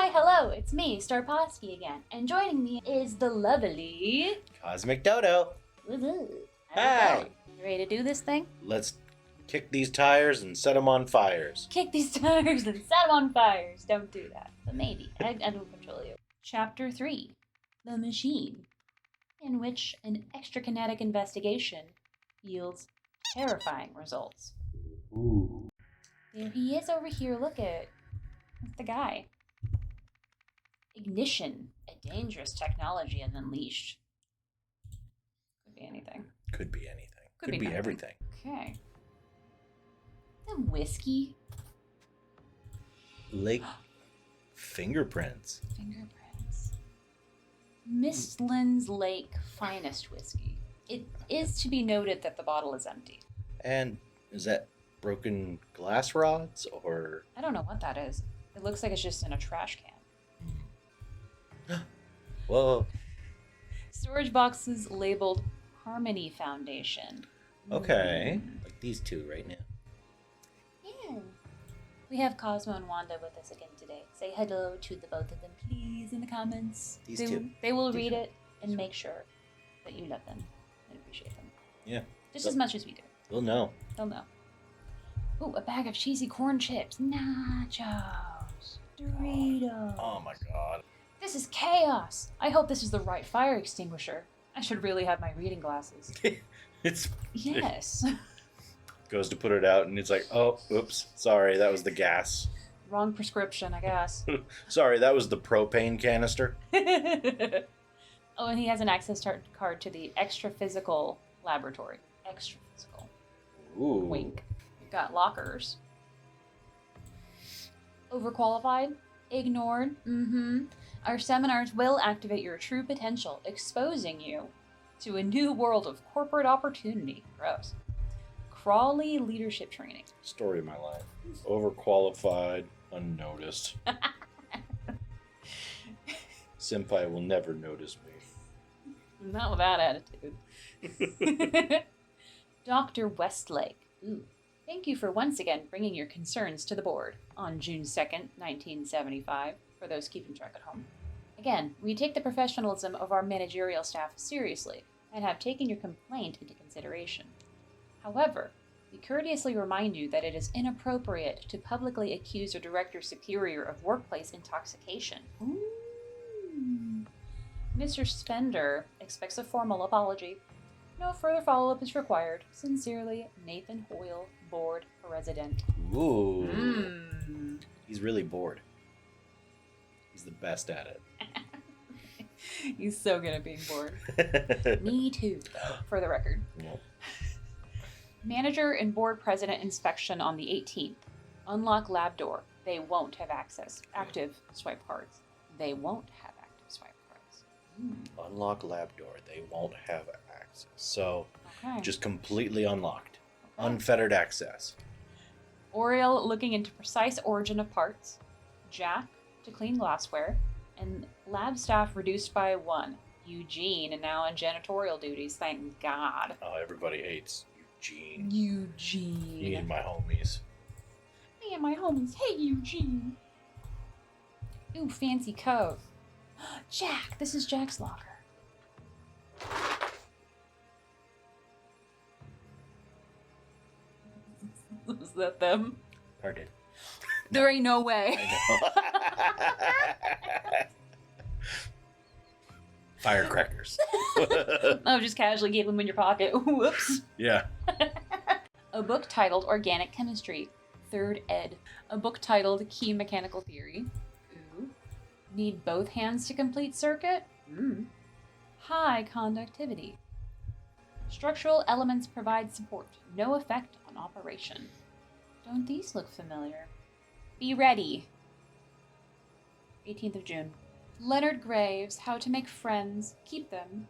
Hi, hello, it's me, Starpawski again, and joining me is the lovely... Cosmic Dodo. Woohoo! Hi! You ready to do this thing? Let's kick these tires and set them on fires. Kick these tires and set them on fires. Don't do that, but maybe. I don't control you. Chapter 3, The Machine, in which an extrakinetic investigation yields terrifying results. Ooh. There he is over here, look at... That's the guy. Ignition, a dangerous technology is unleashed. Could be anything. Could be anything. Could Could be be nothing. everything. Okay. The whiskey. Lake fingerprints. Fingerprints. Mistlands Lake finest whiskey. It is to be noted that the bottle is empty. And is that broken glass rods or... I don't know what that is. It looks like it's just in a trash can. Whoa. Storage boxes labeled Harmony Foundation. Okay. Like these two right now. Yeah. We have Cosmo and Wanda with us again today. Say hello to the both of them, please, in the comments. These two. They will These read two. it and make sure that you love them and appreciate them. Yeah. Just as much as we do. We'll know. They'll know. Ooh, a bag of cheesy corn chips. Nachos. Doritos. Oh my god. This is chaos. I hope this is the right fire extinguisher. I should really have my reading glasses. It's... Yes. Goes to put it out and it's like, oh, oops, sorry, that was the gas. Wrong prescription, I guess. Sorry, that was the propane canister. Oh, and he has an access card to the extra physical laboratory. Extra physical. Ooh. Wink. You've got lockers. Overqualified? Ignored? Mm-hmm. Our seminars will activate your true potential, exposing you to a new world of corporate opportunity. Gross. Crawley leadership training. Story of my life. Overqualified, unnoticed. Senpai will never notice me. Not with that attitude. Dr. Westlake. Ooh. Thank you for once again bringing your concerns to the board on June 2nd, 1975, for those keeping track at home. Again, we take the professionalism of our managerial staff seriously and have taken your complaint into consideration. However, we courteously remind you that it is inappropriate to publicly accuse a director superior of workplace intoxication. Ooh. Mr. Spender expects a formal apology. No further follow-up is required. Sincerely, Nathan Hoyle, Board President. Ooh. Mm. He's really bored. He's the best at it. He's so good at being bored. Me too, for the record. Well, Manager and board president inspection on the 18th. Unlock lab door. They won't have access. Active swipe cards. They won't have active swipe cards. unlock lab door. They won't have access. So Okay. just completely unlocked. Okay. Unfettered access. Oriel looking into precise origin of parts. Jack to clean glassware. And lab staff reduced by 1. Eugene and now on janitorial duties. Thank God. Oh, everybody hates Eugene. Eugene. Me and my homies. Me and my homies. Hey, Eugene. Ooh, fancy coat. Jack. This is Jack's locker. Was that them? Pardon. There ain't no way. I know. Firecrackers. Oh, just casually gave them in your pocket. Whoops. Yeah. A book titled Organic Chemistry, 3rd ed. A book titled Key Mechanical Theory. Ooh. Need both hands to complete circuit? High conductivity. Structural elements provide support. No effect on operation. Don't these look familiar? Be ready. 18th of June. Leonard Graves, How to Make Friends, Keep Them,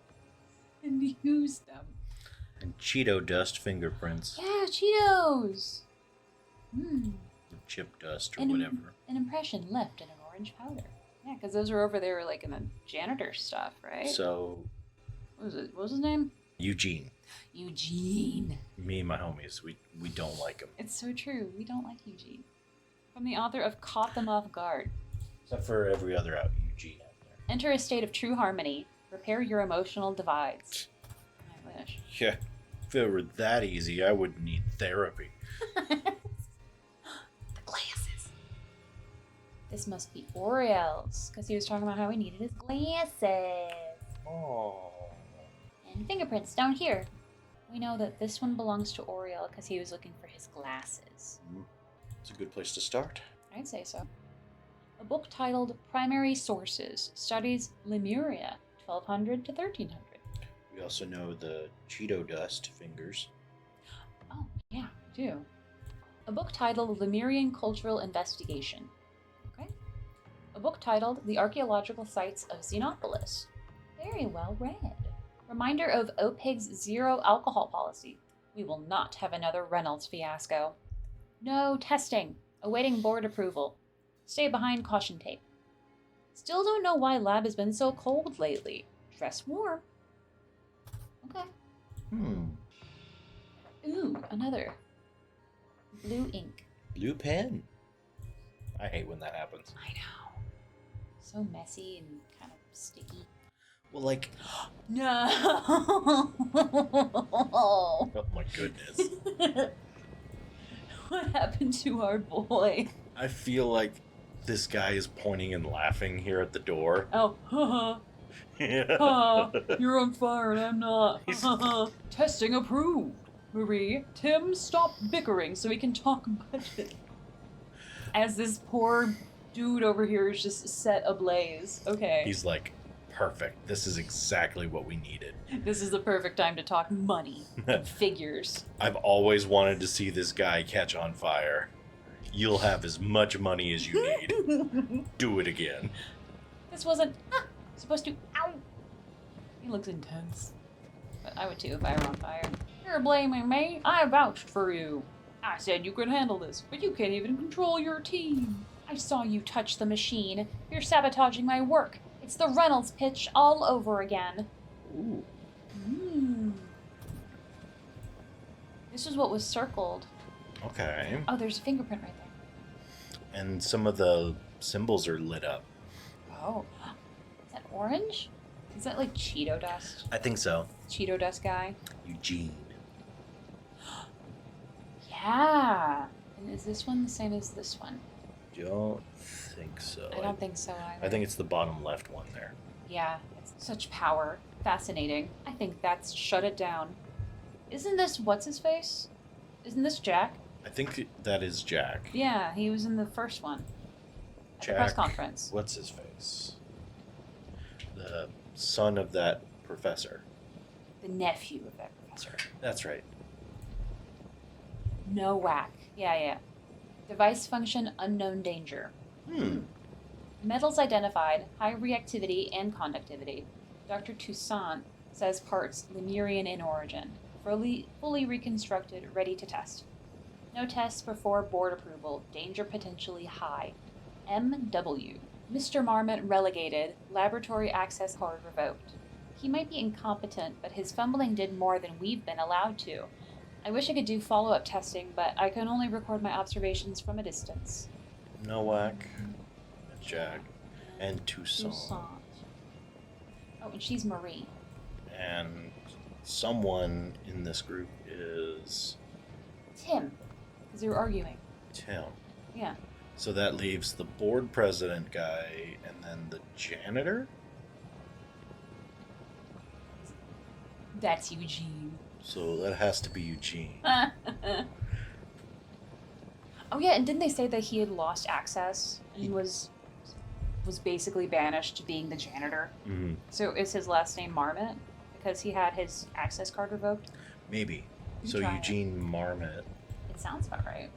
and Use Them. And Cheeto dust fingerprints. Yeah, Cheetos! Chip dust or whatever. An impression left in an orange powder. Yeah, because those are over there like in the janitor stuff, right? So... What was it? What was his name? Eugene. Eugene. Me and my homies, we don't like him. It's so true. We don't like Eugene. From the author of Caught Them Off Guard. Except for every other out Eugene out there. Enter a state of true harmony. Repair your emotional divides. I wish. Yeah. If it were that easy, I wouldn't need therapy. The glasses. This must be Oriel's, because he was talking about how he needed his glasses. Oh. And fingerprints down here. We know that this one belongs to Oriel because he was looking for his glasses. It's a good place to start. I'd say so. A book titled Primary Sources studies Lemuria, 1200 to 1300. We also know the Cheeto dust fingers. Oh, yeah, we do. A book titled Lemurian Cultural Investigation. Okay. A book titled The Archaeological Sites of Xenopolis. Very well read. Reminder of OPIG's zero alcohol policy. We will not have another Reynolds fiasco. No testing. Awaiting board approval. Stay behind caution tape. Still don't know why lab has been so cold lately. Dress warm. Okay. Ooh, another. Blue ink. Blue pen. I hate when that happens. I know. So messy and kind of sticky. Well, like... No! Oh my goodness. What happened to our boy? I feel like this guy is pointing and laughing here at the door. Oh, haha. You're on fire and I'm not. Testing approved. Marie, Tim, stop bickering so we can talk budget. As this poor dude over here is just set ablaze. Okay. He's like, perfect. This is exactly what we needed. This is the perfect time to talk money and figures. I've always wanted to see this guy catch on fire. You'll have as much money as you need. Do it again. This wasn't supposed to. Ow! He looks intense. But I would too if I were on fire. You're blaming me. I vouched for you. I said you could handle this, but you can't even control your team. I saw you touch the machine. You're sabotaging my work. It's the Reynolds pitch all over again. Ooh. This is what was circled. Okay. Oh, there's a fingerprint right there. And some of the symbols are lit up. Oh. Is that orange? Is that like Cheeto dust? I think so. Cheeto dust guy? Eugene. Yeah. And is this one the same as this one? Don't think so. I don't think so either. I think it's the bottom left one there. Yeah, it's such power. Fascinating. I think that's shut it down. Isn't this what's his face? Isn't this Jack? I think that is Jack. Yeah, he was in the first one. At Jack. the press conference. What's his face? The son of that professor. The nephew of that professor. That's right. No whack. Yeah. Device function unknown danger. Metals identified, high reactivity and conductivity. Dr. Toussaint says parts Lemurian in origin. Fully reconstructed, ready to test. No tests before board approval. Danger potentially high. MW. Mr. Marmot relegated. Laboratory access card revoked. He might be incompetent, but his fumbling did more than we've been allowed to. I wish I could do follow-up testing, but I can only record my observations from a distance. Nowak, Jack, and Toussaint. Oh, and she's Marie. And someone in this group is Tim, because they were arguing. Tim. Yeah. So that leaves the board president guy and then the janitor? That's Eugene. So that has to be Eugene. Oh yeah, and didn't they say that he had lost access and was basically banished to being the janitor? Mm-hmm. So is his last name Marmot because he had his access card revoked? Maybe. You So try Eugene Marmot. It sounds about right.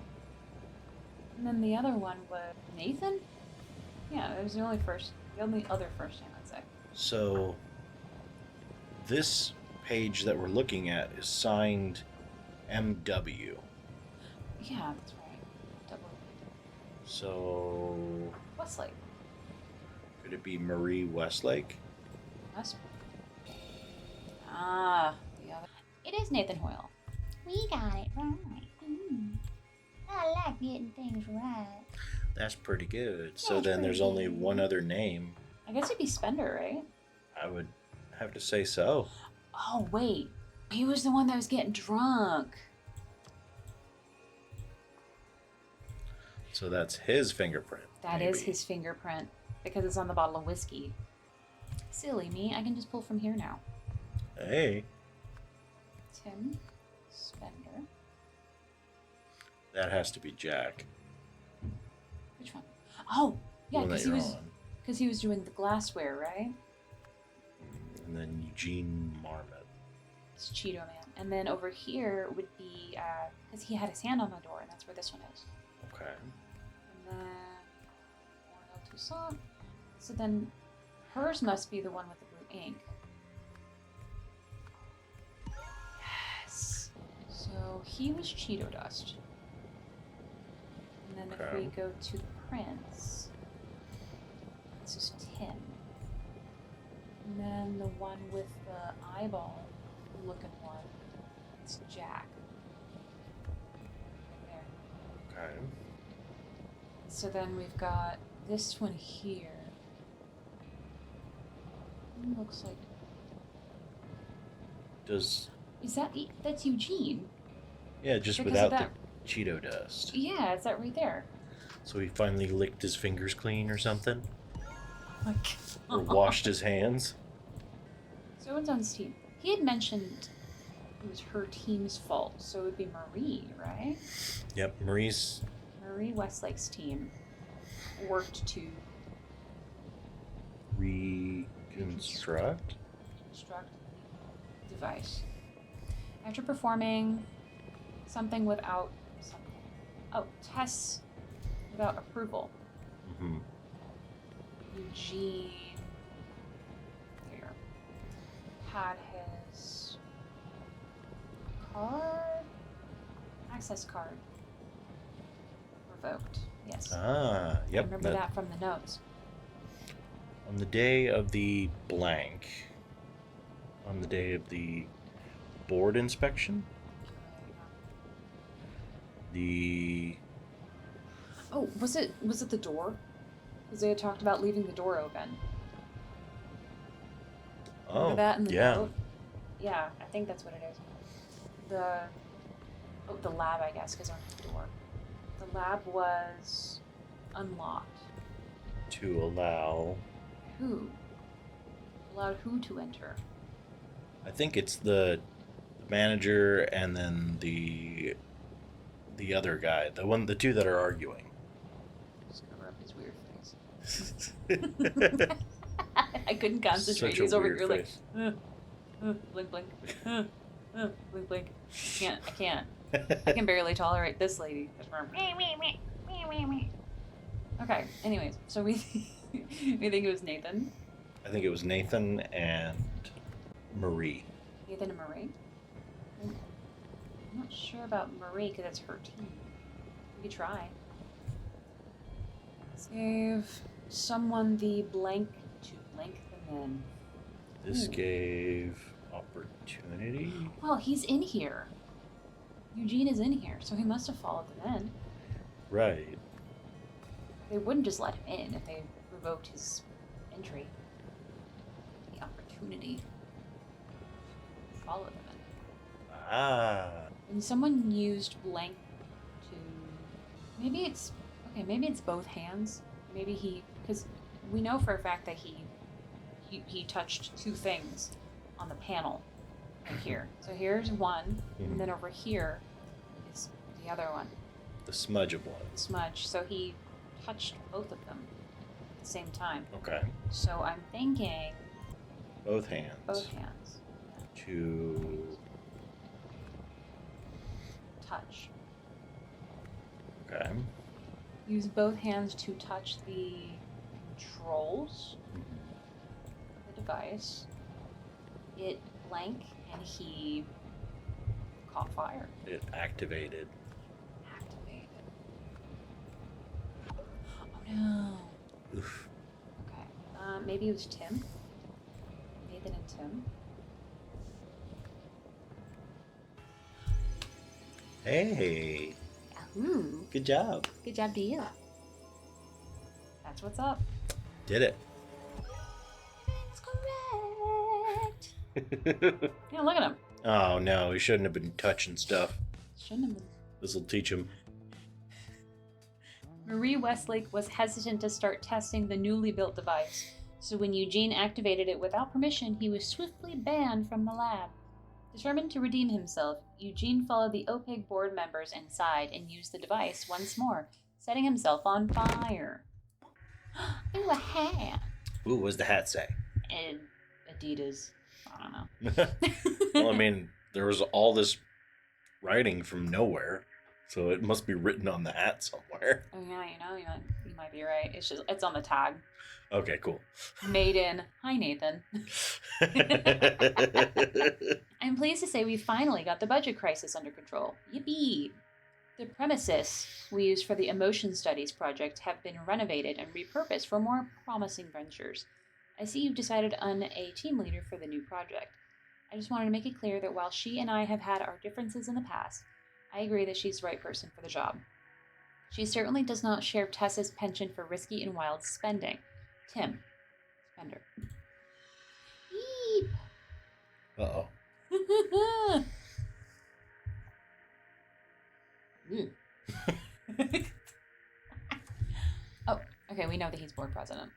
And then the other one was Nathan? Yeah, it was the only other first name I'd say. So this page that we're looking at is signed MW. Yeah, that's right. So Westlake. could it be Marie Westlake? Must be. Ah, the other. It is Nathan Hoyle. We got it right. I like getting things right. That's pretty good. Yeah, So it's then pretty there's only good. one other name. I guess it'd be Spender, right? I would have to say so. Oh, wait. He was the one that was getting drunk. So that's his fingerprint. That is his fingerprint because it's on the bottle of whiskey. Silly me. I can just pull from here now. Hey. Tim Spender. That has to be Jack. Which one? Oh, yeah, One that because he you're was on. because he was doing the glassware, right? And then Eugene Marmot. It's Cheeto Man. And then over here would be because he had his hand on the door, and that's where this one is. Okay. And then L'Oreal Toussaint. So then hers must be the one with the blue ink. Yes. So he was Cheeto Dust. And then if we Okay. go to Prince, this is Tim. And then the one with the eyeball looking one, it's Jack. Right there. Okay. So then we've got this one here. Looks like Does is that that's Eugene? yeah, just Because without of that. the Cheeto dust. Yeah, it's that right there. So he finally licked his fingers clean or something? Like, Or washed his hands? so it's on his team. He had mentioned it was her team's fault, so it would be Marie, right? Yep, Maurice. Marie Westlake's team worked to Reconstruct? construct the device. After performing something without something. Oh, tests without approval. Mm-hmm. Eugene here had his access card revoked. Yes. Ah, I yep. remember that from the notes. On the day of the blank, on the day of the board inspection, the Oh, was it the door? Because they had talked about leaving the door open. Remember that in the note? Yeah, I think that's what it is. The lab, I guess, because on the door. The lab was unlocked. to allow. Who? Allowed who to enter? I think it's the manager and then the other guy, the two that are arguing. Just cover up his weird face. I couldn't concentrate. Such a He's over weird here face. like, blink, blink, blink, blink. I can't. I can barely tolerate this lady. Okay. Anyways, so we think it was Nathan. I think it was Nathan and Marie. Nathan and Marie. I'm not sure about Marie because it's her team. We could try. Save someone the blank to blank them in. This Ooh. gave opportunity. Well, he's in here. Eugene is in here, so he must have followed them in. Right. They wouldn't just let him in if they revoked his entry. The opportunity. Follow them in. Ah. And someone used blank to. Maybe it's both hands. Maybe because we know for a fact that he touched two things on the panel right here. So here's one, and then over here is the other one. The smudge of one. The smudge. So he touched both of them at the same time. Okay. So I'm thinking Both hands. both hands. To Touch. okay. Use both hands to touch the controls of the device. It blank and he caught fire. It activated. Activated. Oh no. Oof. Okay. Maybe it was Tim. Nathan and Tim. Hey. Ooh. Good job. Good job to you. That's what's up. Did it. It's correct. Yeah, look at him. Oh, no. He shouldn't have been touching stuff. Shouldn't have been. This will teach him. Marie Westlake was hesitant to start testing the newly built device, so when Eugene activated it without permission, he was swiftly banned from the lab. Determined to redeem himself, Eugene followed the OPEC board members inside and used the device once more, setting himself on fire. Ooh, a hat. Ooh, what does the hat say? And Adidas. I don't know. Well, I mean, there was all this writing from nowhere, so it must be written on the hat somewhere. Oh yeah, you might be right. It's on the tag. Okay, cool. Made in. Hi, Nathan. I'm pleased to say we finally got the budget crisis under control. Yippee! The premises we used for the emotion studies project have been renovated and repurposed for more promising ventures. I see you've decided on a team leader for the new project. I just wanted to make it clear that while she and I have had our differences in the past, I agree that she's the right person for the job. She certainly does not share Tessa's penchant for risky and wild spending. Tim. Spender. Eep. Uh-oh. Oh, okay, we know that he's board president.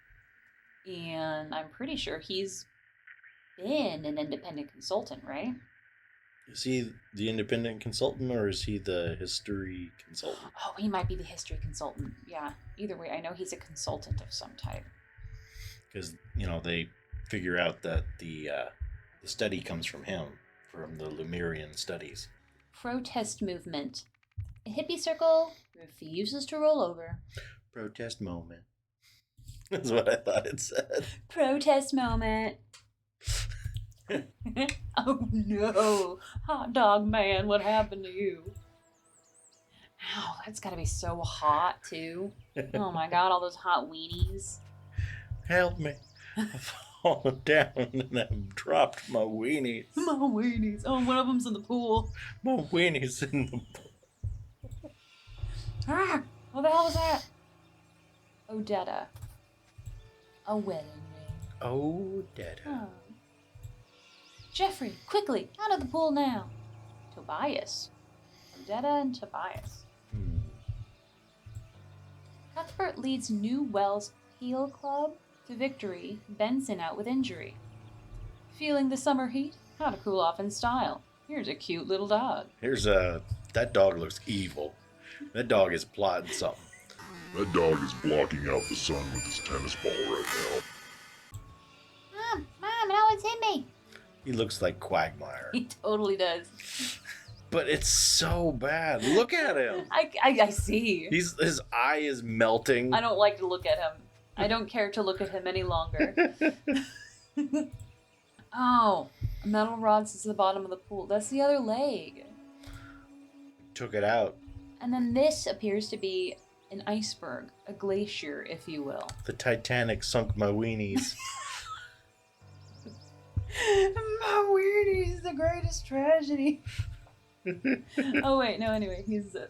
And I'm pretty sure he's been an independent consultant, right? Is he the independent consultant or is he the history consultant? Oh, he might be the history consultant. Yeah, either way, I know he's a consultant of some type. Because, they figure out that the study comes from him, from the Lemurian studies. Protest movement. A hippie circle refuses to roll over. Protest moment. That's what I thought it said. Protest moment. Oh no. Hot dog man, what happened to you? Ow, that's gotta be so hot too. Oh my god, all those hot weenies. Help me. I've fallen down and I've dropped my weenies. My weenies. Oh, one of them's in the pool. My weenies in the pool. Ah! What the hell was that? Odetta. A wedding ring. Oh, Dada. Oh. Jeffrey, quickly, out of the pool now. Tobias. Odetta and Tobias. Cuthbert leads New Wells Peel Club to victory, Benson out with injury. Feeling the summer heat? How to cool off in style. Here's a cute little dog. That dog looks evil. That dog is plotting something. That dog is blocking out the sun with his tennis ball right now. Mom, no one's hit me. He looks like Quagmire. He totally does. But it's so bad. Look at him. I see. His eye is melting. I don't like to look at him. I don't care to look at him any longer. Oh, a metal rod sits at the bottom of the pool. That's the other leg. Took it out. And then this appears to be an iceberg, a glacier, if you will. The Titanic sunk my weenies. My weenies, the greatest tragedy. Oh wait, no. Anyway,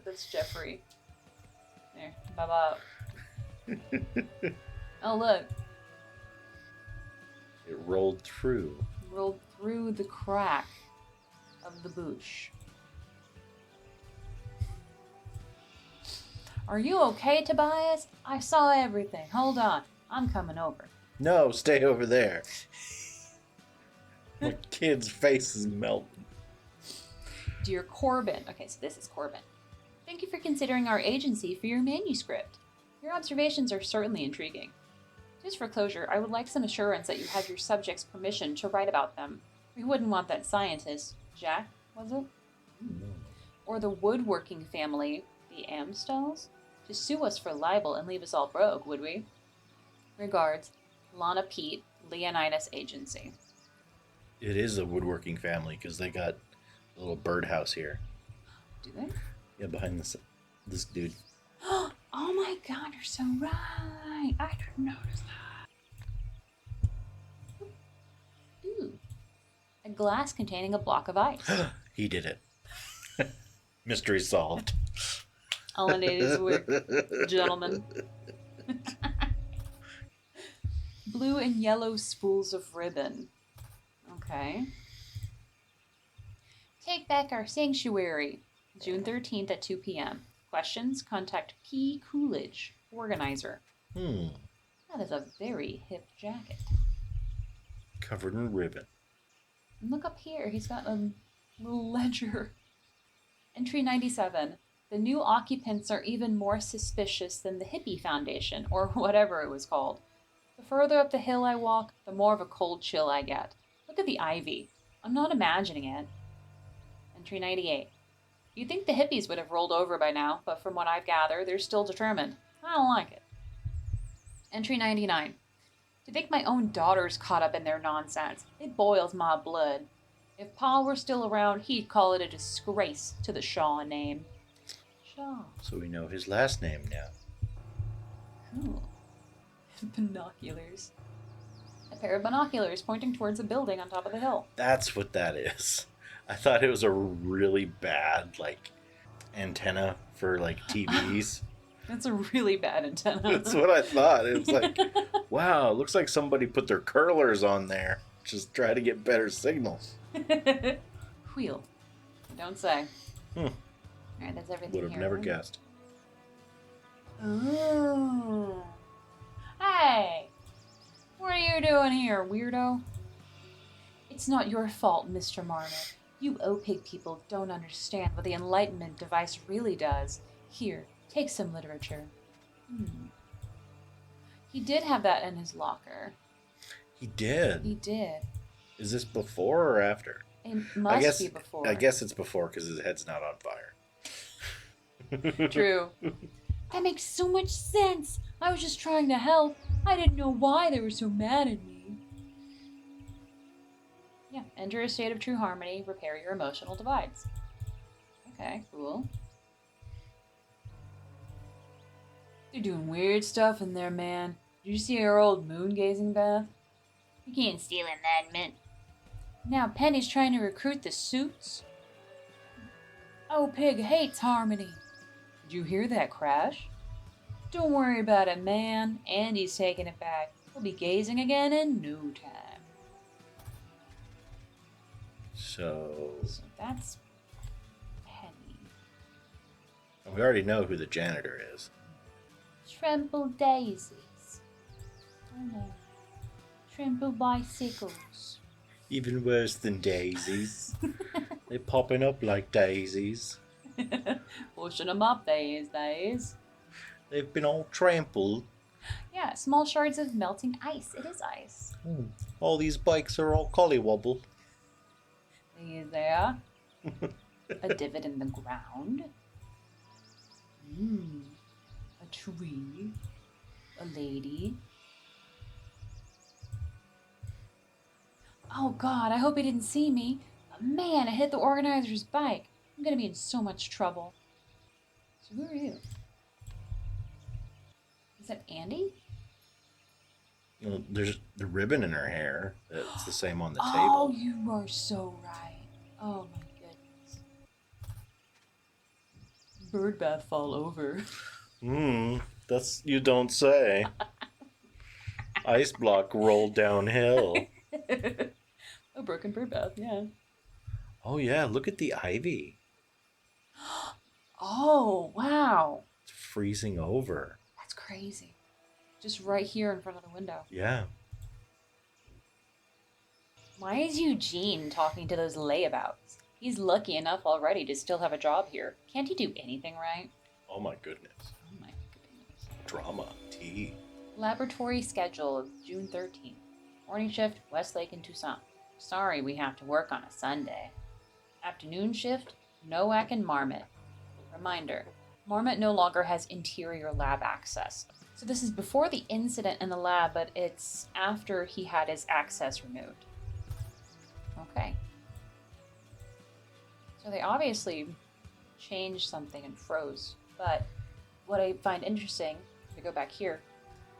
that's Jeffrey. There, bye. Oh look, It rolled through. rolled through the crack of the boosh. Are you okay, Tobias? I saw everything. Hold on, I'm coming over. No, stay over there. My kid's face is melting. Dear Corbin. Okay, so this is Corbin. Thank you for considering our agency for your manuscript. Your observations are certainly intriguing. Just for closure, I would like some assurance that you have your subjects' permission to write about them. We wouldn't want that scientist, Jack, was it? Or the woodworking family, the Amstells, to sue us for libel and leave us all broke, would we? Regards, Lana Pete, Leonidas Agency. It is a woodworking family because they got a little birdhouse here. Do they? Yeah, behind this dude. Oh my god, you're so right. I didn't notice that. Ooh. A glass containing a block of ice. He did it. Mystery solved. All I need is a wig, gentlemen. Blue and yellow spools of ribbon. Okay. Take back our sanctuary. June 13th at 2 p.m. Questions? Contact P. Coolidge, organizer. That is a very hip jacket. Covered in ribbon. And look up here. He's got a little ledger. Entry 97. The new occupants are even more suspicious than the Hippie Foundation, or whatever it was called. The further up the hill I walk, the more of a cold chill I get. Look at the ivy. I'm not imagining it. Entry 98. You'd think the hippies would have rolled over by now, but from what I've gathered, they're still determined. I don't like it. Entry 99. To think my own daughter's caught up in their nonsense. It boils my blood. If Pa were still around, he'd call it a disgrace to the Shaw name. Shaw. So we know his last name now. Cool. Binoculars. A pair of binoculars pointing towards a building on top of the hill. That's what that is. I thought it was a really bad, like, antenna for, like, TVs. That's a really bad antenna. That's what I thought. It was like, wow, it looks like somebody put their curlers on there. Just try to get better signals. Wheel. Don't say. Hmm. Alright, that's everything Would have here. never guessed. Oh. Hey! What are you doing here, weirdo? It's not your fault, Mr. Marmot. You O-Pig people don't understand what the Enlightenment device really does. Here, take some literature. He did have that in his locker. He did. He did. Is this before or after? It must be before. I guess it's before because his head's not on fire. True. That makes so much sense. I was just trying to help. I didn't know why they were so mad at me. Yeah, enter a state of true harmony. Repair your emotional divides. Okay, cool. They're doing weird stuff in there, man. Did you see our old moon-gazing bath? You can't steal in that, man. Now Penny's trying to recruit the suits. Oh, Pig hates harmony. Did you hear that crash? Don't worry about it, man. Andy's taking it back. We'll be gazing again in no time. So that's Penny. we already know who the janitor is. Trimble daisies. Oh no. Trimble bicycles. Even worse than daisies. They're popping up like daisies. Pushing them up these days. They've been all trampled. Yeah, small shards of melting ice. It is ice. All these bikes are all collywobble. There. A divot in the ground. A tree. A lady. Oh God, I hope he didn't see me. Man, I hit the organizer's bike. I'm gonna be in so much trouble. So who are you? Is that Andy? Well, there's the ribbon in her hair. That's the same on the Oh, table. you are so right. Oh my goodness. Bird bath fall over. That's you don't say. Ice block rolled downhill. A broken bird bath, yeah. Oh yeah, look at the ivy. Oh, wow. It's freezing over. That's crazy. Just right here in front of the window. Yeah. Why is Eugene talking to those layabouts? He's lucky enough already to still have a job here. Can't he do anything right? Oh my goodness. Oh my goodness. Drama. Tea. Laboratory schedule of June 13th. Morning shift, Westlake and Tucson. Sorry we have to work on a Sunday. Afternoon shift, Nowak and Marmot. Reminder, Marmot no longer has interior lab access. So this is before the incident in the lab, but it's after he had his access removed. Okay. So they obviously changed something and froze. But what I find interesting, if we go back here,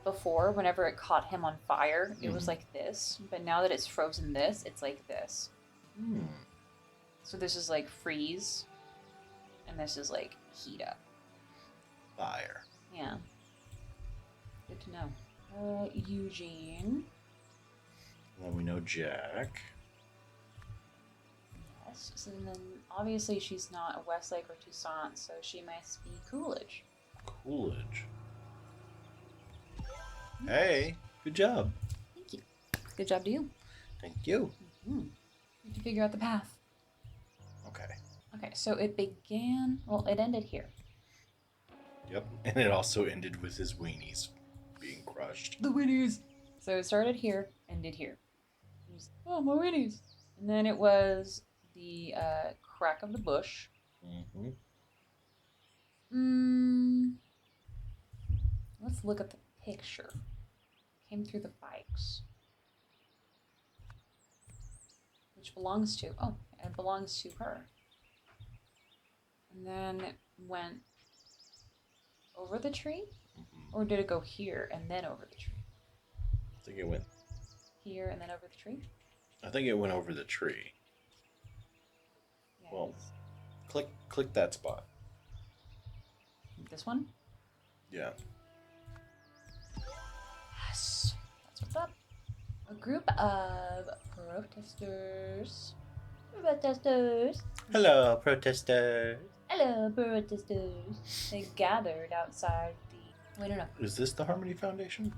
before, whenever it caught him on fire, it was like this. But now that it's frozen this, it's like this. So this is like freeze. And this is like heat up. Fire. Yeah. Good to know. Eugene. And then we know Jack. Yes. So then obviously she's not a Westlake or Toussaint, so she must be Coolidge. Coolidge. Hey, good job. Thank you. Good job to you. Thank you. Mm-hmm. Did you figure out the path? Okay. Okay, so it began. Well, it ended here. Yep. And it also ended with his weenies being crushed. The Winnies. So it started here, ended here. It was, oh, my Winnies. And then it was the crack of the bush. Mm-hmm. Let's look at the picture. Came through the bikes. Which belongs to, oh, it belongs to her. And then it went over the tree? Mm-hmm. Or did it go here and then over the tree? I think it went. Here and then over the tree? I think it went over the tree. Yeah, Well, click that spot. this one? Yeah. Yes, that's what's up. A group of protesters. Hello, protesters. Hello, protesters. They gathered outside the. Wait, no. Is this the Harmony Foundation?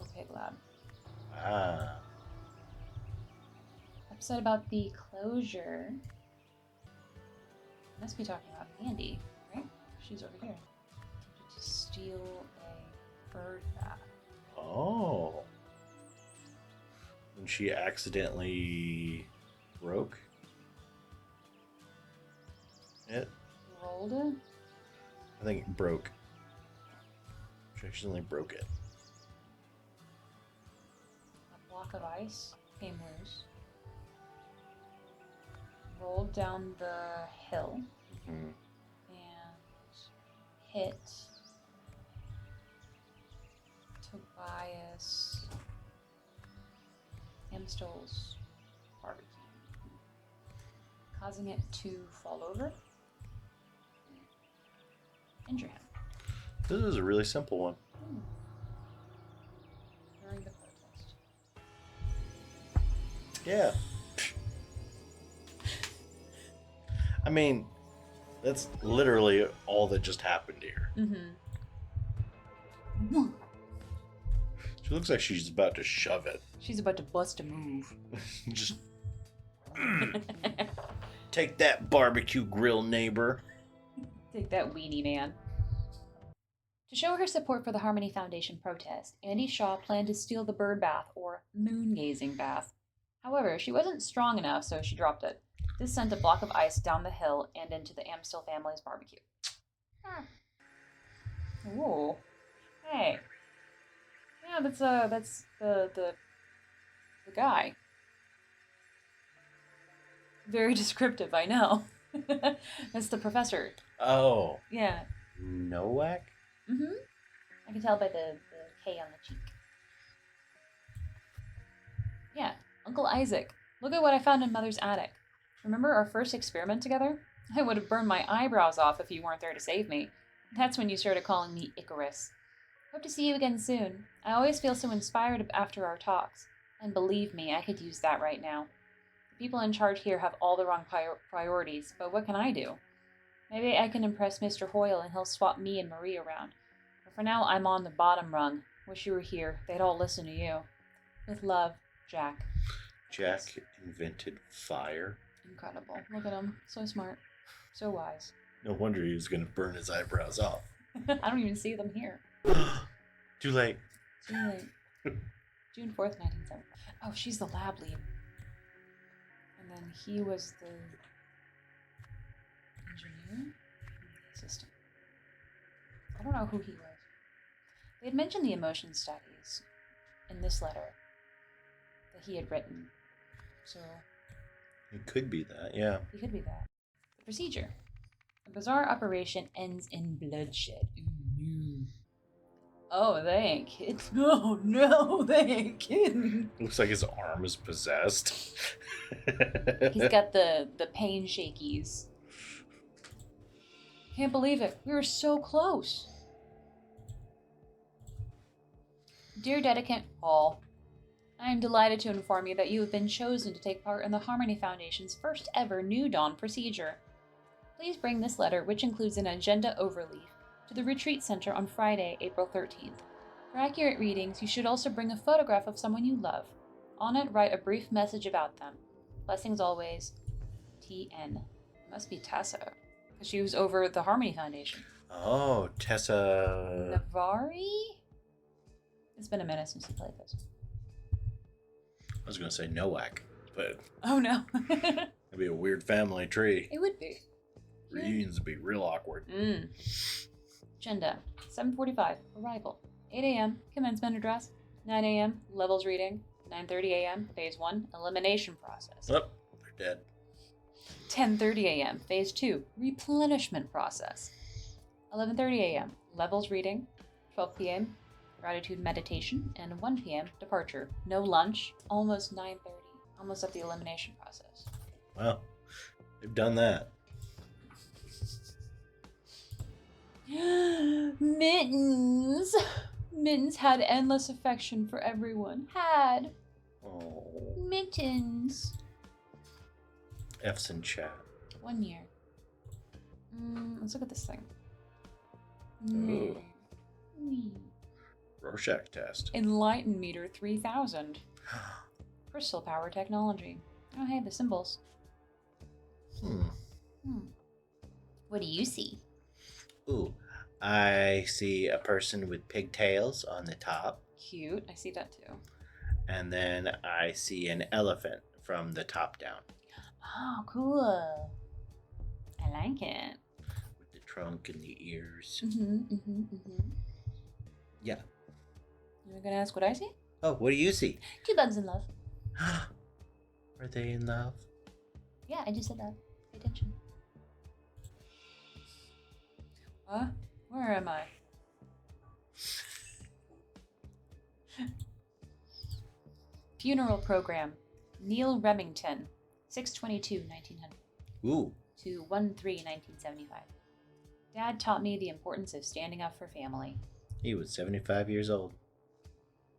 Okay, Lab. Ah. Upset about the closure. Must be talking about Mandy, right? She's over here. Attempted to steal a bird bath. Oh. When she accidentally broke it? Rolled it? I think it broke. She accidentally broke it. A block of ice came loose. Rolled down the hill Mm-hmm. and hit Tobias Amstel's barbecue, causing it to fall over and injure him This is a really simple one. during the protest. Yeah. I mean, that's literally all that just happened here. Mm-hmm. She looks like she's about to shove it. She's about to bust a move. Just take that barbecue grill, neighbor. Take that, weenie man. To show her support for the Harmony Foundation protest, Andy Shaw planned to steal the bird bath, or moon-gazing bath. However, she wasn't strong enough, so she dropped it. This sent a block of ice down the hill and into the Amstel family's barbecue. Ooh. Hey. Yeah, that's the guy. Very descriptive, I know. That's the professor. Oh. Yeah. Nowak? Mm-hmm. I can tell by the K on the cheek. Yeah, Uncle Isaac. Look at what I found in Mother's attic. Remember our first experiment together? I would have burned my eyebrows off if you weren't there to save me. That's when you started calling me Icarus. Hope to see you again soon. I always feel so inspired after our talks. And believe me, I could use that right now. The people in charge here have all the wrong priorities, but what can I do? Maybe I can impress Mr. Hoyle and he'll swap me and Marie around. But for now, I'm on the bottom rung. Wish you were here. They'd all listen to you. With love, Jack. Jack invented fire. Incredible. Look at him. So smart. So wise. No wonder he was going to burn his eyebrows off. I don't even see them here. Too late. Too late. June 4th, 1975. Oh, she's the lab lead. And then he was the engineer? Assistant. I don't know who he was. They had mentioned the emotion studies in this letter that he had written. So It could be that, yeah. it could be that. The procedure. The bizarre operation ends in bloodshed. Oh, they ain't kidding. No, they ain't kidding. Looks like his arm is possessed. He's got the pain shakies. Can't believe it. We were so close. Dear Dedicant Paul, I am delighted to inform you that you have been chosen to take part in the Harmony Foundation's first ever New Dawn procedure. Please bring this letter, which includes an agenda overleaf, to the Retreat Center on Friday, April 13th. For accurate readings, you should also bring a photograph of someone you love. On it, write a brief message about them. Blessings always, T.N. It must be Tessa, because she was over the Harmony Foundation. Oh, Tessa. Navari? It's been a minute since we played this. I was going to say Nowak, but Oh no. it'd be a weird family tree. It would be. Reunions would be real awkward. Agenda. 7:45. Arrival. 8 a.m. Commencement address. 9 a.m. Levels reading. 9:30 a.m. Phase 1. Elimination process. Oh, they're dead. 10:30 a.m. Phase 2. Replenishment process. 11:30 a.m. Levels reading. 12 p.m. Gratitude meditation. And 1 p.m. Departure. No lunch. Almost 9:30. Almost at the elimination process. Well, they've done that. Mittens! Mittens had endless affection for everyone. Had. Oh. Mittens. F's in chat. 1 year. Let's look at this thing. Ooh. Rorschach test. Enlighten meter 3000. Crystal power technology. Oh, hey, the symbols. What do you see? Ooh, I see a person with pigtails on the top, Cute. I see that too. and then I see an elephant from the top down Oh, cool. I like it. with the trunk and the ears. Yeah. You're gonna ask what I see? Oh, what do you see? 2 bugs in love. Are they in love? Yeah, I just said that. Pay attention. What? Where am I? Funeral program. Neil Remington, 6/22/1900 Ooh. to 1/3/1975. Dad taught me the importance of standing up for family. He was 75 years old.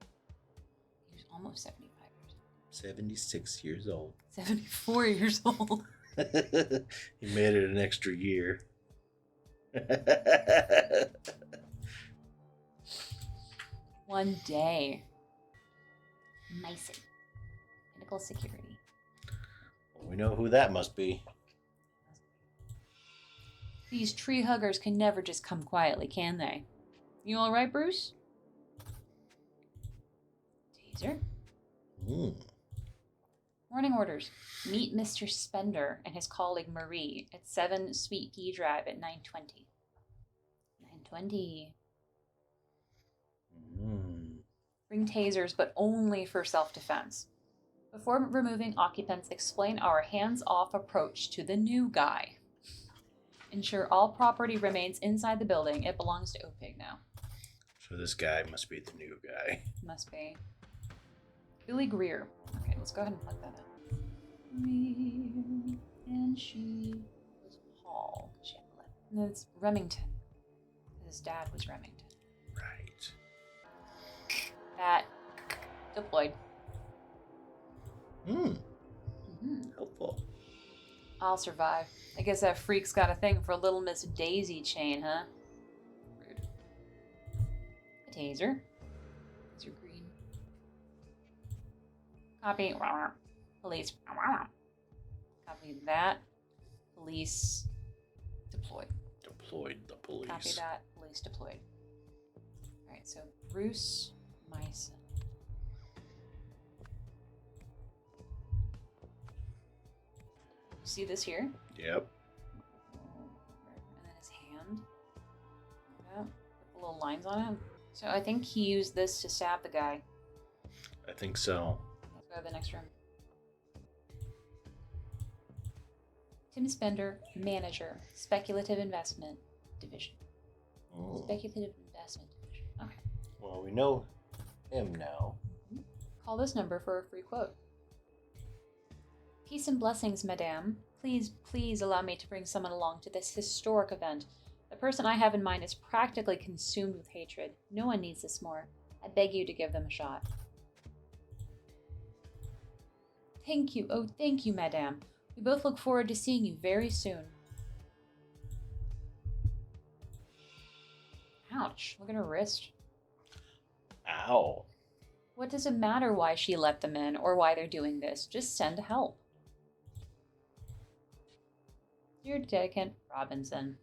He was almost 75 years old. 76 years old. 74 years old. He made it an extra year. One day. Mason. Pinnacle Security. Well, we know who that must be. These tree huggers can never just come quietly, can they? You alright, Bruce? Taser. Morning orders. Meet Mr. Spender and his colleague Marie at 7 Sweet Pea Drive at 9:20. 9:20. Bring tasers, but only for self-defense. Before removing occupants, explain our hands-off approach to the new guy. Ensure all property remains inside the building. It belongs to OPIG now. So this guy must be the new guy. Must be. Billy Greer. Okay, let's go ahead and plug that in. And she was Paul. She had a lip. No, it's Remington. His dad was Remington. Right. That deployed. Helpful. I'll survive. I guess that freak's got a thing for Little Miss Daisy Chain, huh? Rude. A taser. Taser green. Copy. Police. Copy that. Police deployed. Deployed the police. Copy that. Police deployed. Alright, so Bruce Myson. See this here? Yep. And then his hand. Yeah, put the little lines on it. So I think he used this to stab the guy. I think so. Let's go to the next room. Tim Spender, manager, speculative investment division. Speculative investment division. Okay. Well, we know him now. Call this number for a free quote. Peace and blessings, madame. Please allow me to bring someone along to this historic event. The person I have in mind is practically consumed with hatred. No one needs this more. I beg you to give them a shot. Thank you. Oh, thank you, madame. We both look forward to seeing you very soon. Ouch. Look at her wrist. Ow. What does it matter why she let them in or why they're doing this? Just send help. Dear Dedicant Robinson.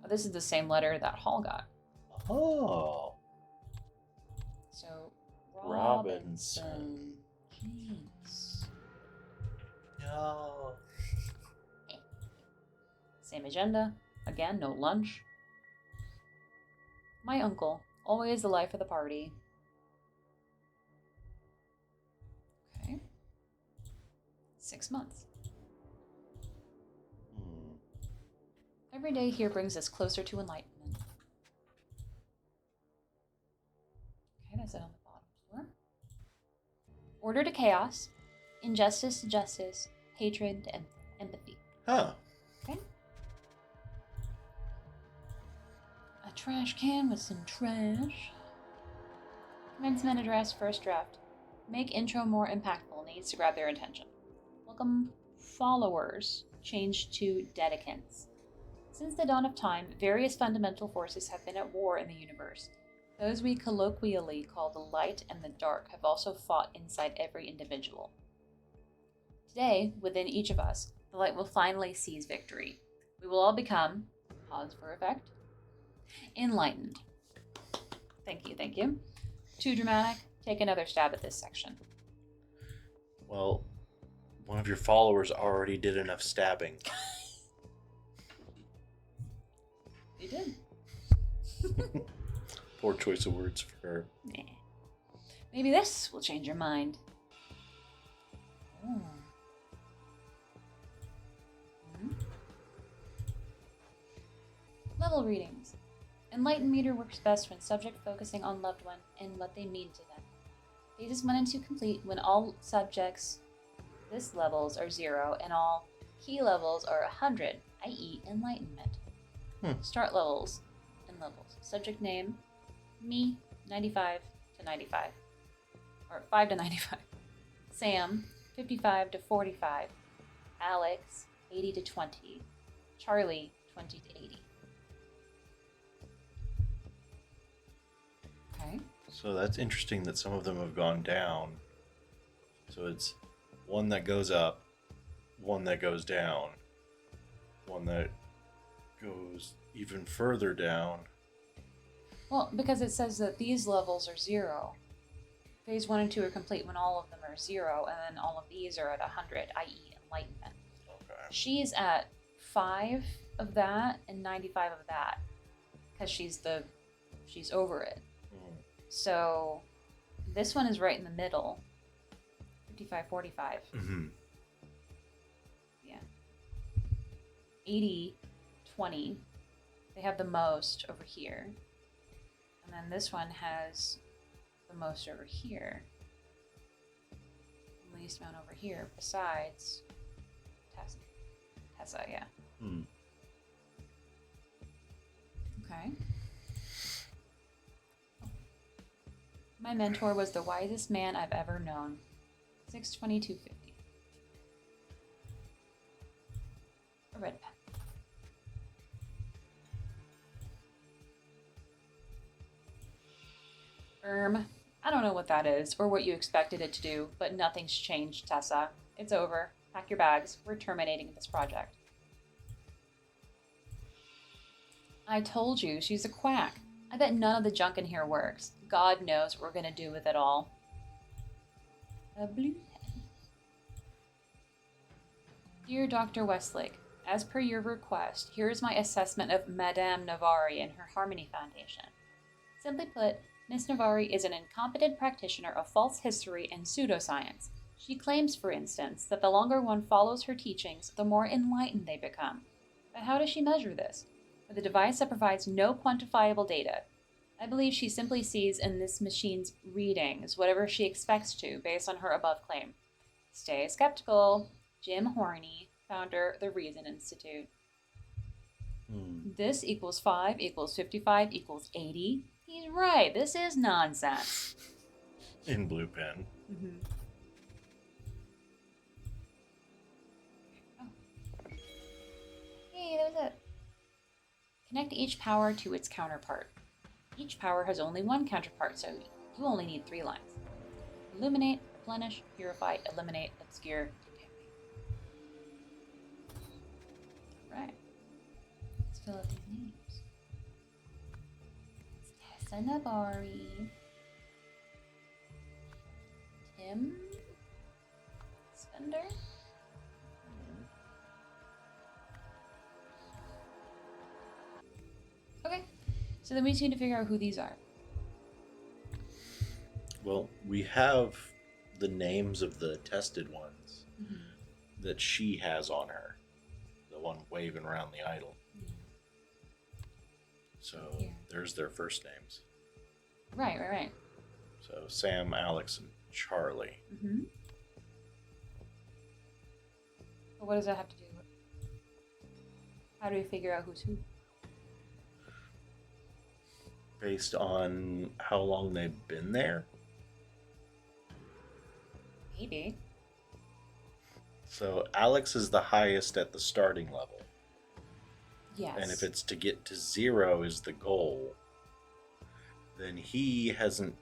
Oh, this is the same letter that Hall got. Oh. So, Robinson. Jeez. No. Same agenda. Again, no lunch. My uncle, always the life of the party. Okay. 6 months. Every day here brings us closer to enlightenment. Okay, that's it on the bottom floor. Order to chaos, injustice to justice, hatred to empathy. Huh. Okay. A trash can with some trash. Commencement address, first draft. Make intro more impactful. Needs to grab their attention. Welcome, followers. Changed to dedicants. Since the dawn of time, various fundamental forces have been at war in the universe. Those we colloquially call the light and the dark have also fought inside every individual. Today, within each of us, the light will finally seize victory. We will all become, pause for effect, enlightened. Thank you, thank you. Too dramatic? Take another stab at this section. Well, one of your followers already did enough stabbing. You did. Poor choice of words for her. Nah. Maybe this will change your mind. Oh. Level readings. Enlighten meter works best when subject focusing on loved one and what they mean to them. Phases 1 and 2 complete when all subjects this levels are 0 and all key levels are 100, i.e. enlightenment. Start levels and levels. Subject name, me, 95 to 95. Or 5 to 95. Sam, 55 to 45. Alex, 80 to 20. Charlie, 20 to 80. Okay. So that's interesting that some of them have gone down. So it's one that goes up, one that goes down, one that goes even further down. Well, because it says that these levels are 0. Phase 1 and 2 are complete when all of them are 0, and then all of these are at 100, i.e. enlightenment. Okay. She's at 5 of that and 95 of that, because she's over it. So this one is right in the middle. 55, 45. Mm-hmm. Yeah. 80, 20. They have the most over here. And then this one has the most over here. The least amount over here, besides Tessa, yeah. Okay. My mentor was the wisest man I've ever known. 62250. A red pen. I don't know what that is or what you expected it to do, but nothing's changed, Tessa. It's over. Pack your bags. We're terminating this project. I told you, she's a quack. I bet none of the junk in here works. God knows what we're going to do with it all. A blue pen. Dear Dr. Westlake, as per your request, here is my assessment of Madame Navari and her Harmony Foundation. Simply put, Miss Navari is an incompetent practitioner of false history and pseudoscience. She claims, for instance, that the longer one follows her teachings, the more enlightened they become. But how does she measure this? With a device that provides no quantifiable data. I believe she simply sees in this machine's readings whatever she expects to based on her above claim. Stay skeptical. Jim Horney, founder, the Reason Institute. This equals 5 equals 55 equals 80. He's right. This is nonsense. In blue pen. Mm-hmm. Oh. Hey, that was it. Connect each power to its counterpart. Each power has only one counterpart, so you only need 3 lines. Illuminate, replenish, purify, eliminate, obscure, decontaminate. Right. Let's fill out these names. It's Tessa Navari. Tim Spender. Okay, so then we just need to figure out who these are. Well, we have the names of the tested ones that she has on her. The one waving around the idol. So there's their first names. Right. So Sam, Alex, and Charlie. Mm-hmm. But what does that have to do with? How do we figure out who's who? Based on how long they've been there. Maybe. So Alex is the highest at the starting level. Yes. And if it's to get to 0 is the goal, then he hasn't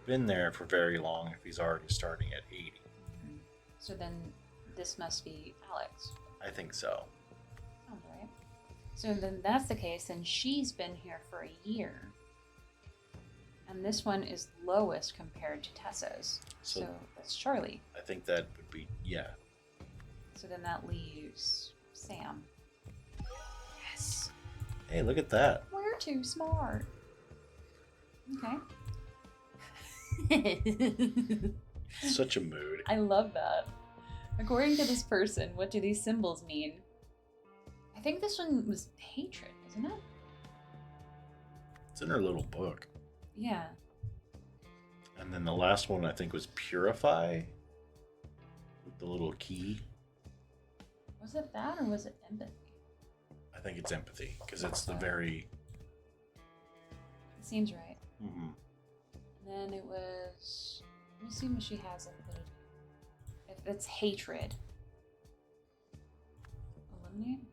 been there for very long if he's already starting at 80. Mm-hmm. So then this must be Alex. I think so. Sounds right. So then that's the case, then she's been here for a year. And this one is lowest compared to Tessa's. So that's Charlie. I think that would be, yeah. So then that leaves Sam. Yes. Hey, look at that. We're too smart. Okay. Such a mood. I love that. According to this person, what do these symbols mean? I think this one was hatred, isn't it? It's in her little book. Yeah. And then the last one I think was purify with the little key. Was it that or was it empathy? I think it's empathy because it's the very. It seems right. Mm-hmm. And then it was. Let me see what she has at the. If it's hatred. Eliminate?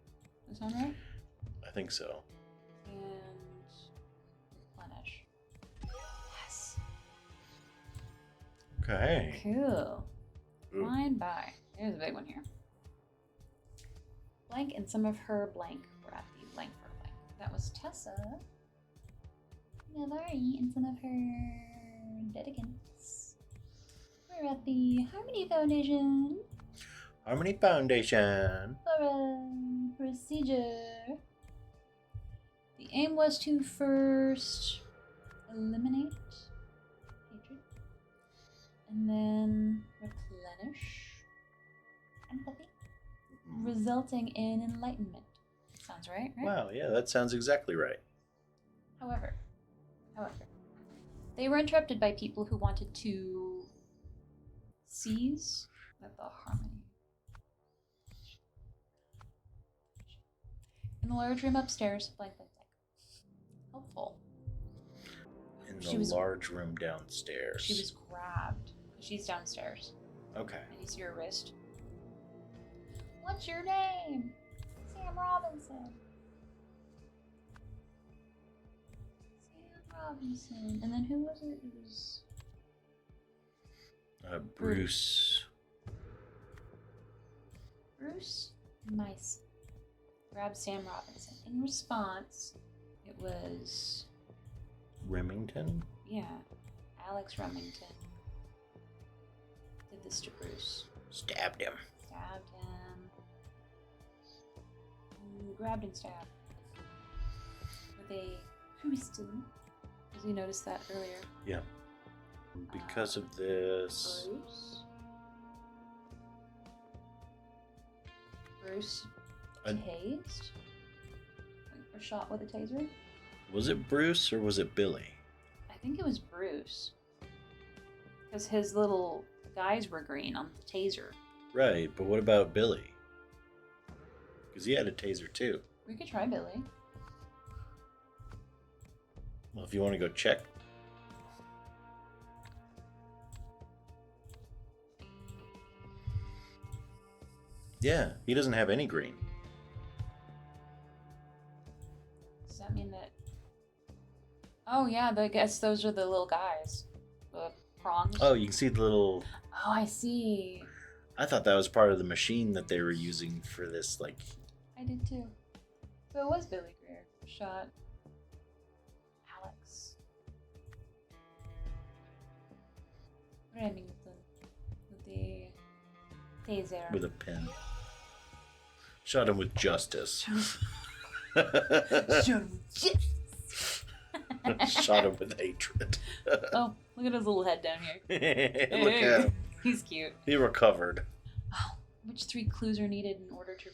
Does that sound right? I think so. And replenish. Yes. Okay. Cool. Ooh. Flying by. Here's a big one here. Blank and some of her blank were at the blank for blank. That was Tessa. Navari and some of her dedicants. We're at the Harmony Foundation Harmony Foundation. for a procedure. The aim was to first eliminate hatred and then replenish empathy, resulting in enlightenment. Sounds right? Wow, yeah, that sounds exactly right. However, they were interrupted by people who wanted to seize the harmony. In the large room upstairs, blank. Helpful. In the large room downstairs. She was grabbed. She's downstairs. Okay. And you see her wrist. What's your name? Sam Robinson. Sam Robinson. And then who was it? It was Bruce. Bruce Mice. Grabbed Sam Robinson. In response, it was Remington? Alex Remington did this to Bruce. Stabbed him. Stabbed him. Grabbed and stabbed. With a crystal. Did you notice that earlier? Yeah. Because of this. Bruce tased? Or shot with a taser? Was it Bruce or was it Billy? I think it was Bruce. Because his little guys were green on the taser. Right, but what about Billy? Because he had a taser too. We could try Billy. Well, if you want to go check. Yeah, he doesn't have any green. Does that mean that... Oh, yeah, I guess those are the little guys. The prongs. Oh, you can see the little... Oh, I see. I thought that was part of the machine that they were using for this, like... I did too. So it was Billy Greer who shot Alex. What did I mean with the taser? With a pen. Shot him with justice. Shot him with Shot him with hatred. Oh, look at his little head down here. Look at him. He's cute. He recovered. Oh, which 3 clues are needed in order to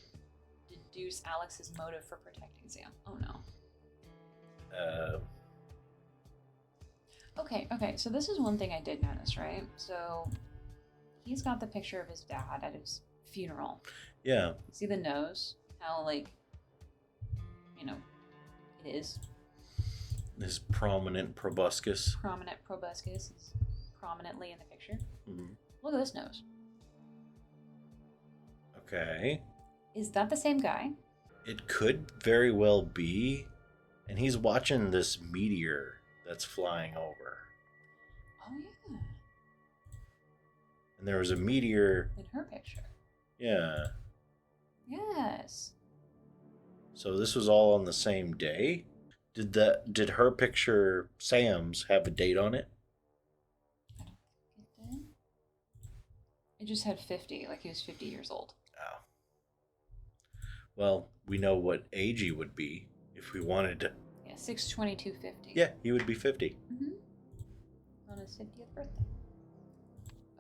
deduce Alex's motive for protecting Sam? Oh no. Okay, so this is one thing I did notice, right? So he's got the picture of his dad at his funeral. Yeah. See the nose? How, like, you know, it is. His prominent proboscis. Prominent proboscis is prominently in the picture. Mm-hmm. Look at this nose. Okay. Is that the same guy? It could very well be. And he's watching this meteor that's flying over. Oh, yeah. And there was a meteor. In her picture. Yeah. Yes. So this was all on the same day? Did her picture, Sam's, have a date on it? I don't think it did. It just had 50, like he was 50 years old. Oh. Well, we know what age he would be if we wanted to. Yeah, 6/22/50. Yeah, he would be 50. On his 50th birthday.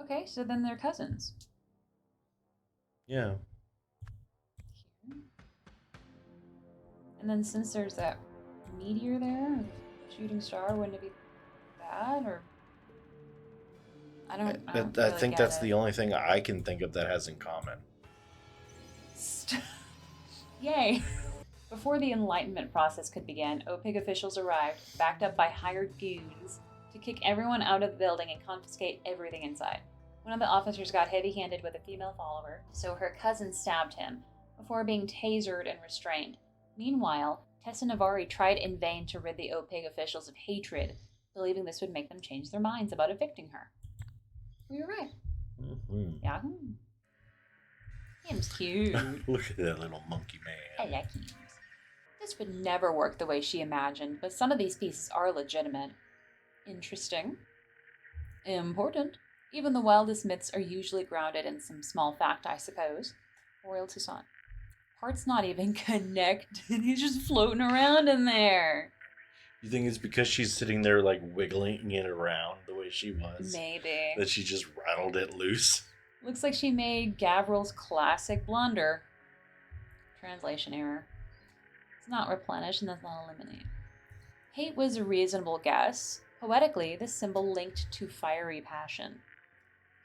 Okay, so then they're cousins. Yeah. Here. And then since there's that meteor there, shooting star, wouldn't it be bad? Or I don't I really think get that's it. the only thing I can think of that has in common. Yay! Before the Enlightenment process could begin, OPIG officials arrived, backed up by hired goons, to kick everyone out of the building and confiscate everything inside. One of the officers got heavy-handed with a female follower, so her cousin stabbed him, before being tasered and restrained. Meanwhile, Tessa Navari tried in vain to rid the OPIG officials of hatred, believing this would make them change their minds about evicting her. We were right. Mm-hmm. Yeah. Him's cute. Look at that little monkey I man. like him. This would never work the way she imagined, but some of these pieces are legitimate. Interesting. Important. Even the wildest myths are usually grounded in some small fact, I suppose. Royal Toussaint. Parts not even connected. He's just floating around in there. You think it's because she's sitting there like wiggling it around the way she was? Maybe. That she just rattled it loose? Looks like she made Gavril's classic blunder. Translation error. It's not replenish and does not eliminate. Hate was a reasonable guess. Poetically, this symbol linked to fiery passion.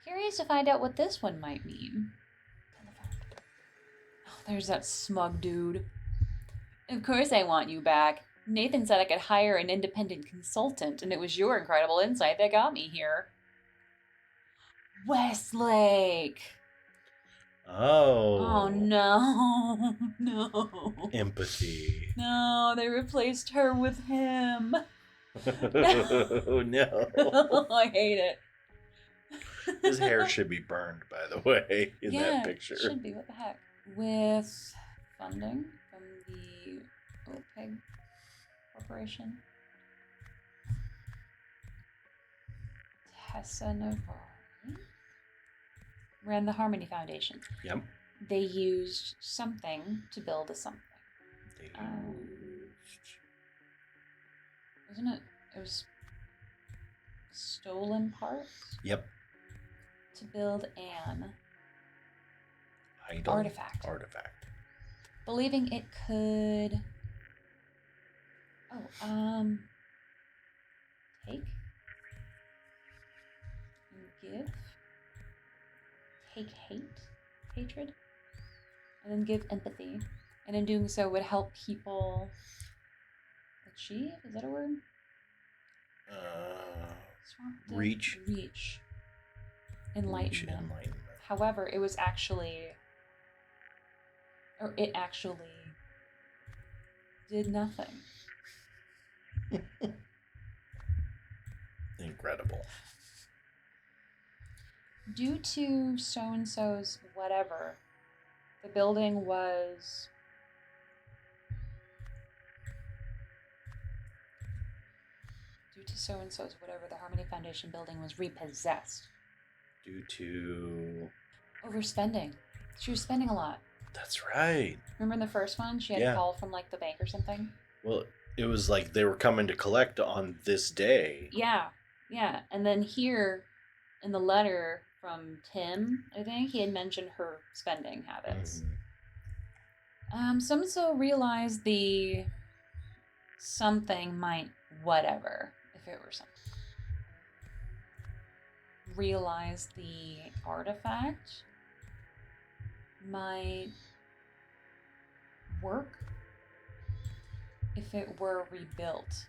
Curious to find out what this one might mean. Oh, there's that smug dude. Of course I want you back. Nathan said I could hire an independent consultant, and it was your incredible insight that got me here. Westlake! Oh. Oh no, no. Empathy. No, they replaced her with him. Oh no. I hate it. His hair should be burned, by the way, in that picture. It should be. What the heck? With funding from the OPIG Corporation. Tessa Navari ran the Harmony Foundation. Yep. They used something to build a something. Wasn't it? It was stolen parts Yep. to build an Idol. artifact. Believing it could. Take and give. Take hatred, and then give empathy, and in doing so would help people achieve. Is that a word? Swamp Dip, Reach. Reach. Enlightenment. Reach enlightenment. However, it actually did nothing. Incredible. Due to so-and-so's whatever, the building was... Due to so-and-so's whatever, the Harmony Foundation building was repossessed. Due to... Overspending. She was spending a lot. That's right. Remember in the first one, she had a call from, like, the bank or something? Well, it was like they were coming to collect on this day. Yeah. And then here, in the letter from Tim, I think, he had mentioned her spending habits. So realized the something might whatever, if it were something. Realized the artifact might work if it were rebuilt.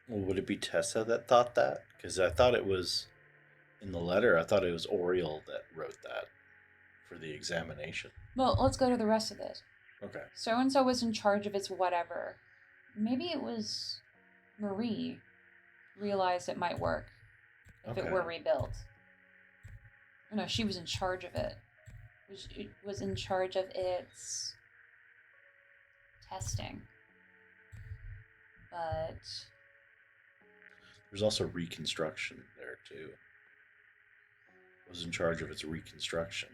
Well, would it be Tessa that thought that? Because I thought it was, in the letter, I thought it was Oriel that wrote that for the examination. Well, let's go to the rest of this. Okay. So-and-so was in charge of its whatever. Maybe it was Marie realized it might work if it were rebuilt. Oh, no, she was in charge of it. She was in charge of its testing. But... There's also reconstruction there, too. Was in charge of its reconstruction.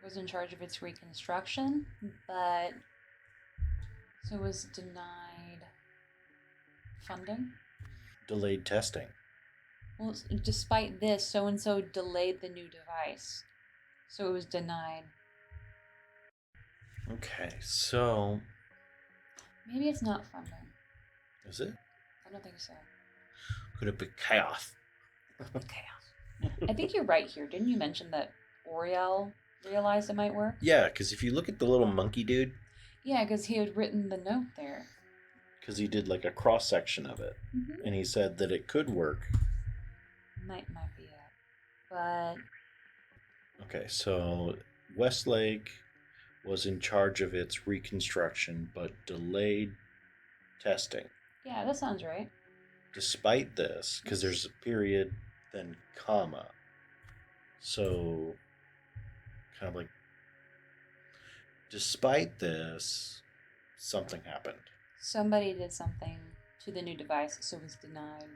Was in charge of its reconstruction, but... So was denied funding? Delayed testing. Well, despite this, so-and-so delayed the new device. So it was denied. Okay, so... Maybe it's not funding. Is it? I don't think so. Could it be chaos? Chaos. I think you're right here. Didn't you mention that Oriel realized it might work? Yeah, because if you look at the little monkey dude... Yeah, because he had written the note there. Because he did like a cross-section of it. Mm-hmm. And he said that it could work. Might be it. But... Okay, so Westlake was in charge of its reconstruction, but delayed testing. Yeah, that sounds right. Despite this, because there's a period, then comma. So, kind of like, despite this, something happened. Somebody did something to the new device, so it was denied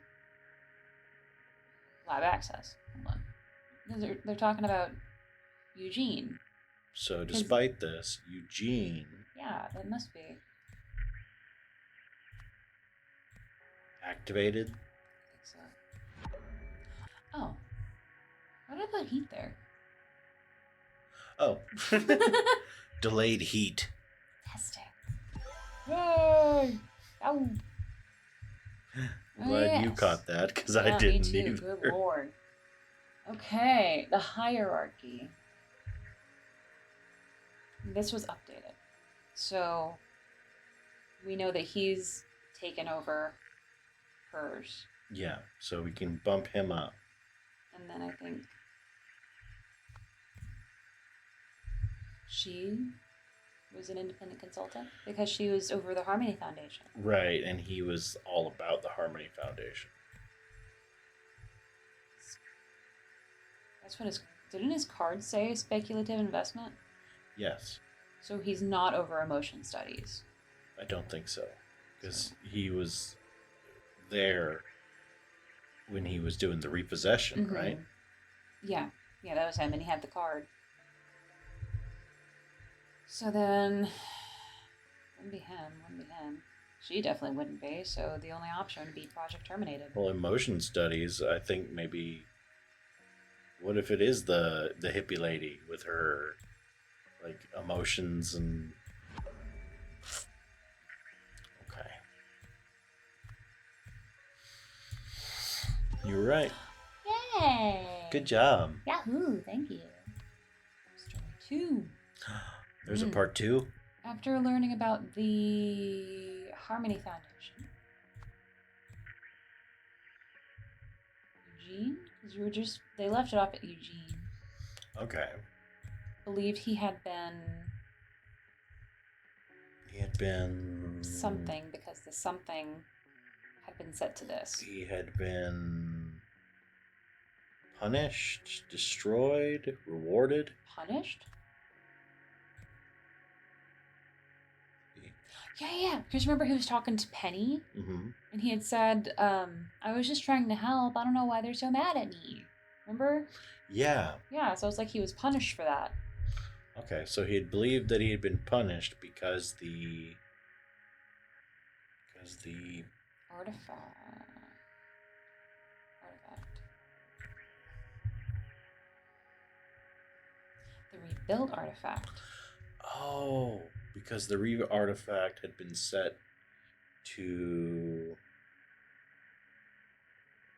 lab access. Hold on. They're talking about Eugene. So, despite this, Eugene... Yeah, that must be. Activated? I think so. Oh. Why did I put heat there? Oh. Delayed heat. Testing. Yay! Ow! I'm glad you caught that, because I didn't me too. either. Good lord. Okay, the hierarchy. This was updated. So, we know that he's taken over hers. Yeah, so we can bump him up. And then I think she was an independent consultant because she was over the Harmony Foundation. Right, and he was all about the Harmony Foundation. That's what didn't his card say speculative investment? Yes. So he's not over emotion studies. I don't think so. Because he was there when he was doing the repossession, Mm-hmm. right? Yeah, that was him, and he had the card. So then, wouldn't be him. She definitely wouldn't be, so the only option would be Project Terminated. Well, emotion studies, I think maybe... What if it is the hippie lady with her, like, emotions and... Okay. You were right. Yay! Good job. Yahoo! Thank you. Story 2. There's a part 2? After learning about the Harmony Foundation. Eugene? Because they left it off at Eugene. Okay. Believed he had been something, because the something had been set to this. He had been punished, destroyed, rewarded. Punished? Yeah. Because remember he was talking to Penny? Mm-hmm. And he had said, I was just trying to help. I don't know why they're so mad at me. Remember? Yeah. Yeah, so it's like he was punished for that. Okay, so he had believed that he had been punished because the Artifact. The rebuild artifact. Oh, because the Reva artifact had been set to...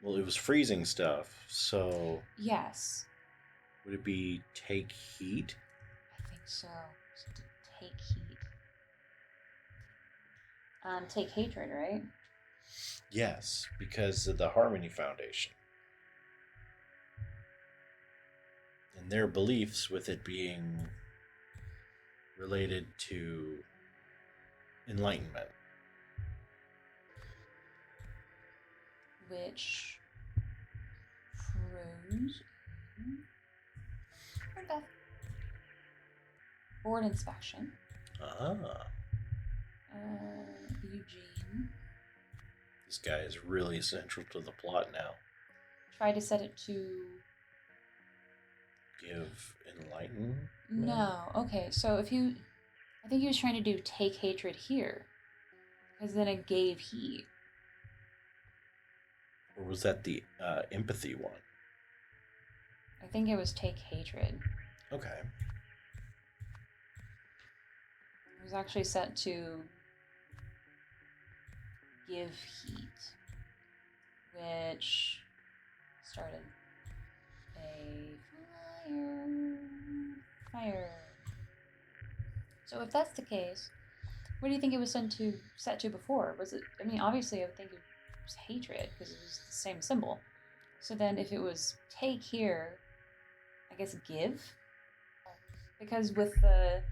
Well, it was freezing stuff, so... Yes. Would it be take heat? I think so. So take heat. Take hatred, right? Yes, because of the Harmony Foundation. And their beliefs with it being related to enlightenment. Which froze. Okay. Board inspection. Ah. Eugene. This guy is really central to the plot now. Tried to set it to... Give enlightenment? No. Okay, so if you... I think he was trying to do take hatred here. Because then it gave heat. Or was that the empathy one? I think it was take hatred. Okay. It was actually set to give heat, which started a fire. So if that's the case, what do you think it was set to before? Was it? I mean, obviously, I would think it was hatred because it was the same symbol. So then, if it was take here, I guess give, because with the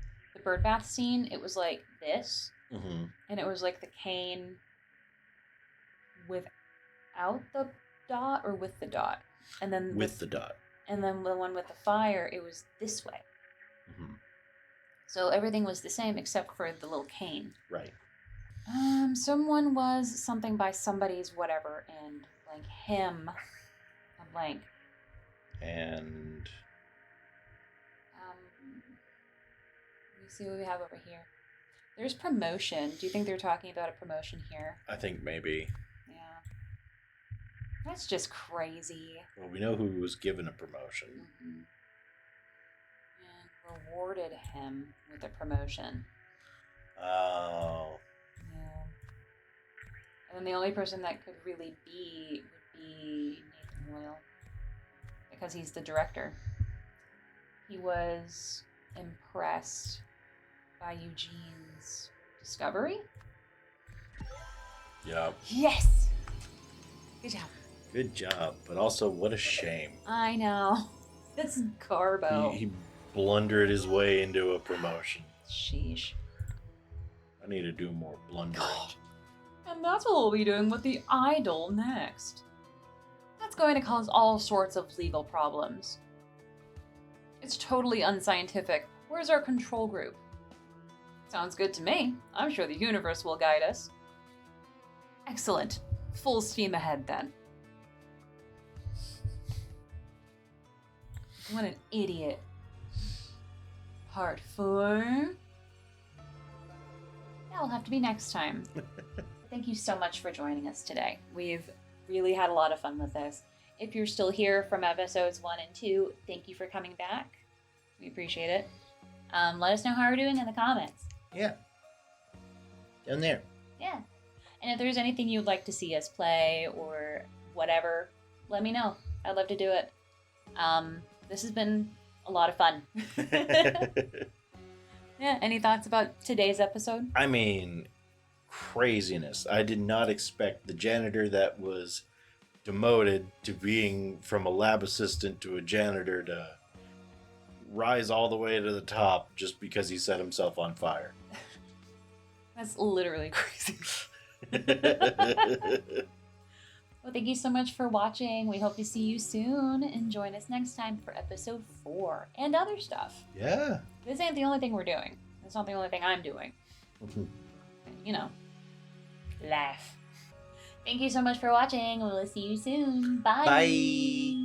birdbath scene, it was like this, and it was like the cane without the dot or with the dot, and then with the dot, and then the one with the fire, it was this way. Mm-hmm. So everything was the same except for the little cane. Right. Someone was something by somebody's whatever, and blank him, a blank. And let me see what we have over here. There's promotion. Do you think they're talking about a promotion here? I think maybe. Yeah. That's just crazy. Well, we know who was given a promotion. Mm-hmm. And rewarded him with a promotion. Oh. Yeah. And then the only person that could really be would be Nathan Royal. Because he's the director. He was impressed by Eugene's discovery. Yeah. Yes! Good job. Good job. But also, what a shame. I know. It's Garbo. He blundered his way into a promotion. Sheesh. I need to do more blundering. And that's what we'll be doing with the idol next. That's going to cause all sorts of legal problems. It's totally unscientific. Where's our control group? Sounds good to me. I'm sure the universe will guide us. Excellent. Full steam ahead then. What an idiot. Part 4. That'll have to be next time. Thank you so much for joining us today. We've really had a lot of fun with this. If you're still here from episodes 1 and 2, thank you for coming back. We appreciate it. Let us know how we're doing in the comments. Yeah. Down there. Yeah. And if there's anything you'd like to see us play or whatever, let me know. I'd love to do it. This has been a lot of fun. Yeah, any thoughts about today's episode? I mean, craziness. I did not expect the janitor that was demoted to being from a lab assistant to a janitor to rise all the way to the top just because he set himself on fire. That's literally crazy. Well, thank you so much for watching. We hope to see you soon and join us next time for episode 4 and other stuff. Yeah. This ain't the only thing we're doing. It's not the only thing I'm doing. You know, laugh. Thank you so much for watching. We'll see you soon. Bye. Bye.